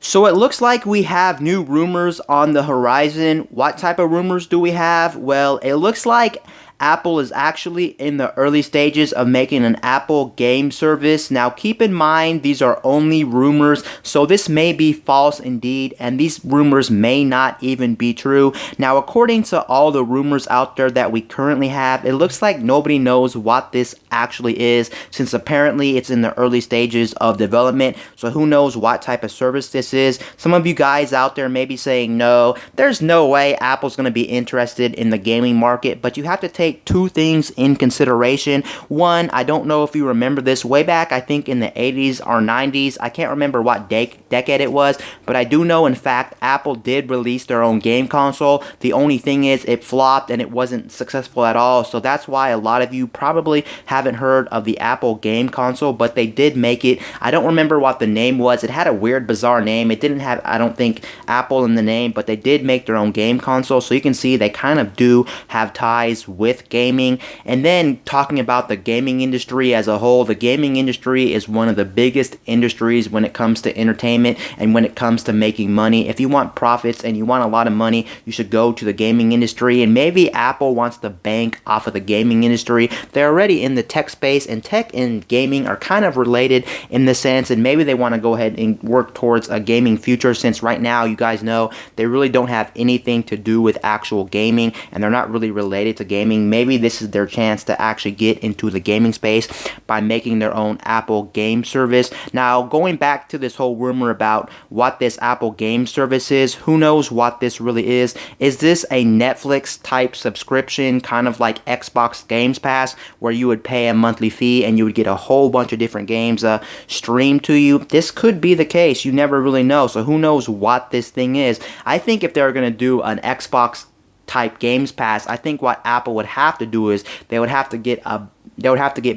So it looks like we have new rumors on the horizon. What type of rumors do we have? Well, it looks like Apple is actually in the early stages of making an Apple game service. Now keep in mind these are only rumors, so this may be false indeed, and these rumors may not even be true. Now according to all the rumors out there that we currently have, it looks like nobody knows what this actually is, since apparently it's in the early stages of development, so who knows what type of service this is. Some of you guys out there may be saying, no, there's no way Apple's going to be interested in the gaming market, but you have to take two things in consideration. One, I don't know if you remember this, way back I think in the 80s or 90s, I can't remember what decade it was, but I do know in fact Apple did release their own game console. The only thing is it flopped and it wasn't successful at all, so that's why a lot of you probably haven't heard of the Apple game console, but they did make it. I don't remember what the name was. It had a weird bizarre name. It didn't have, I don't think, Apple in the name, but they did make their own game console, so you can see they kind of do have ties with gaming. And then talking about the gaming industry as a whole, the gaming industry is one of the biggest industries when it comes to entertainment and when it comes to making money. If you want profits and you want a lot of money, you should go to the gaming industry, and maybe Apple wants to bank off of the gaming industry. They're already in the tech space, and tech and gaming are kind of related in the sense, and maybe they want to go ahead and work towards a gaming future, since right now you guys know they really don't have anything to do with actual gaming and they're not really related to gaming. Maybe this is their chance to actually get into the gaming space by making their own Apple game service. Now, going back to this whole rumor about what this Apple game service is, who knows what this really is? Is this a Netflix type subscription, kind of like Xbox Games Pass, where you would pay a monthly fee and you would get a whole bunch of different games streamed to you? This could be the case. You never really know, so who knows what this thing is? I think if they're going to do an Xbox type Games Pass, I think what Apple would have to do is they would have to get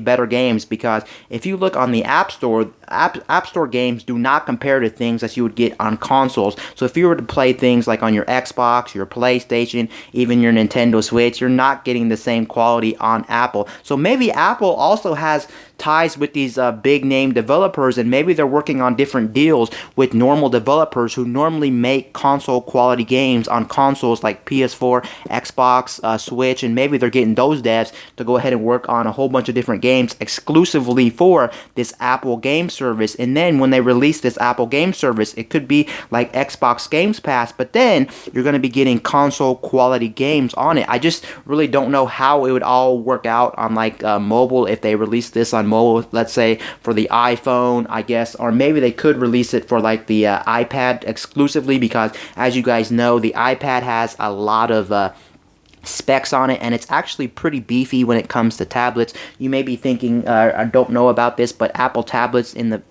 better games, because if you look on the App Store, App Store games do not compare to things that you would get on consoles. So if you were to play things like on your Xbox, your PlayStation, even your Nintendo Switch, you're not getting the same quality on Apple. So maybe Apple also has ties with these big name developers, and maybe they're working on different deals with normal developers who normally make console quality games on consoles like PS4, Xbox, Switch, and maybe they're getting those devs to go ahead and work on a whole bunch of different games exclusively for this Apple game service. And then when they release this Apple game service, it could be like Xbox Games Pass, but then you're going to be getting console quality games on it. I just really don't know how it would all work out on like mobile, if they release this on mobile, let's say for the iPhone, I guess, or maybe they could release it for like the iPad exclusively, because as you guys know, the iPad has a lot of specs on it, and it's actually pretty beefy when it comes to tablets. You may be thinking, I don't know about this, but Apple tablets in the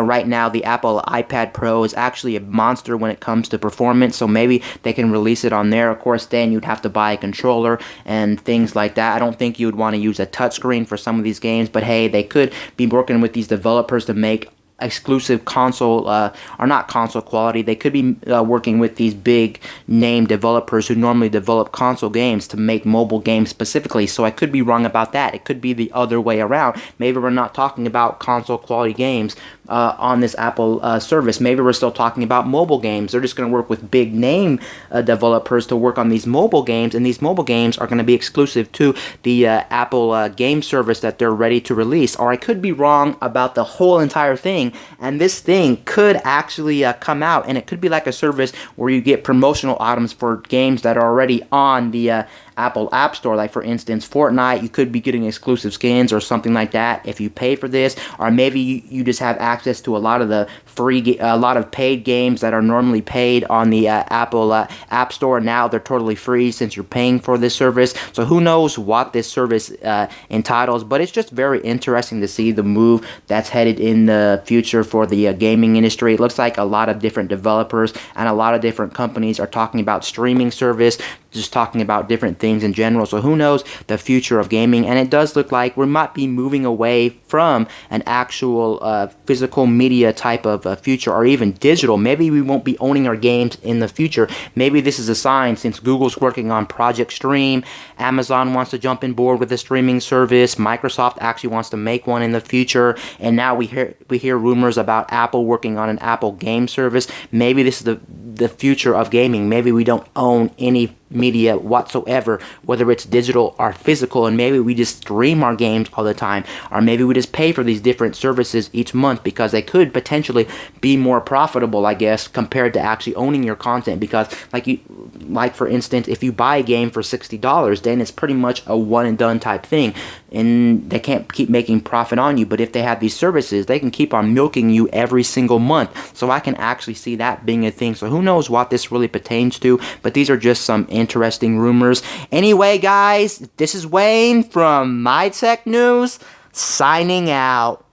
right now, the Apple iPad Pro is actually a monster when it comes to performance, so maybe they can release it on there. Of course, then you'd have to buy a controller and things like that. I don't think you would want to use a touchscreen for some of these games, but hey, they could be working with these developers to make exclusive console, or not console quality. They could be working with these big name developers who normally develop console games to make mobile games specifically, so I could be wrong about that. It could be the other way around. Maybe we're not talking about console quality games on this Apple service. Maybe we're still talking about mobile games. They're just going to work with big name developers to work on these mobile games, and these mobile games are going to be exclusive to the Apple game service that they're ready to release. Or I could be wrong about the whole entire thing, and this thing could actually come out, and it could be like a service where you get promotional items for games that are already on the Apple App Store. Like for instance, Fortnite, you could be getting exclusive skins or something like that if you pay for this, or maybe you just have access to a lot of the a lot of paid games that are normally paid on the Apple App Store. Now they're totally free since you're paying for this service. So who knows what this service entitles, but it's just very interesting to see the move that's headed in the future for the gaming industry. It looks like a lot of different developers and a lot of different companies are talking about streaming service, just talking about different things in general. So who knows the future of gaming, and it does look like we might be moving away from an actual physical media type of future, or even digital. Maybe we won't be owning our games in the future. Maybe this is a sign, since Google's working on Project Stream, Amazon wants to jump in board with a streaming service, Microsoft actually wants to make one in the future, and now we hear rumors about Apple working on an Apple game service. Maybe this is the future of gaming. Maybe we don't own any media whatsoever, whether it's digital or physical, and maybe we just stream our games all the time, or maybe we just pay for these different services each month because they could potentially be more profitable, I guess, compared to actually owning your content. Because like for instance, if you buy a game for $60, then it's pretty much a one and done type thing, and they can't keep making profit on you. But if they have these services, they can keep on milking you every single month. So I can actually see that being a thing. So who knows what this really pertains to, but these are just some interesting rumors. Anyway, guys, this is Wayne from My Tech News, signing out.